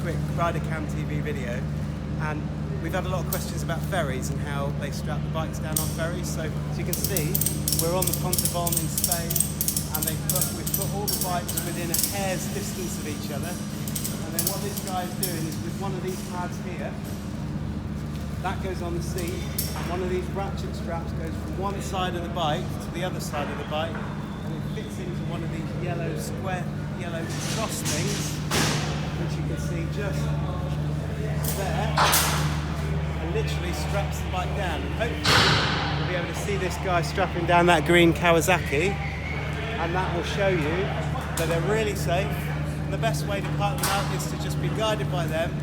quick RiderCamTV video, and we've had a lot of questions about ferries and how they strap the bikes down on ferries. So as you can see, we're on the Motorbike in Spain, and we've put all the bikes within a hair's distance of each other. And then what this guy is doing is with one of these pads here, that goes on the seat, and one of these ratchet straps goes from one side of the bike to the other side of the bike, and it fits into one of these yellow cross things, which you can see just there, and literally straps the bike down. And hopefully you'll be able to see this guy strapping down that green Kawasaki, and that will show you that they're really safe. And the best way to park them out is to just be guided by them.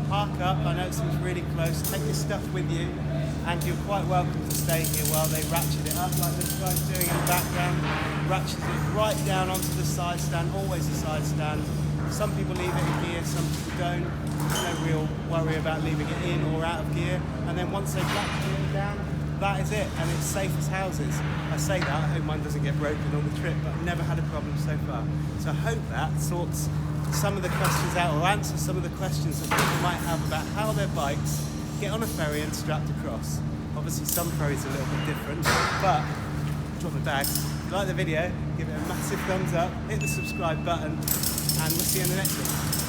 Park up, I know it seems really close, take your stuff with you, and you're quite welcome to stay here while they ratchet it up like this guy's doing in the background. Ratchets it right down onto the side stand, always a side stand. Some people leave it in gear, some people don't. There's no real worry about leaving it in or out of gear. And then once they've ratcheted it down, that is it, and it's safe as houses. I say that, I hope mine doesn't get broken on the trip, but I've never had a problem so far. So I hope that sorts some of the questions out, or answer some of the questions that people might have about how their bikes get on a ferry and strapped across. Obviously some ferries are a little bit different, but drop my bags. If you like the video, give it a massive thumbs up, hit the subscribe button, and we'll see you in the next one.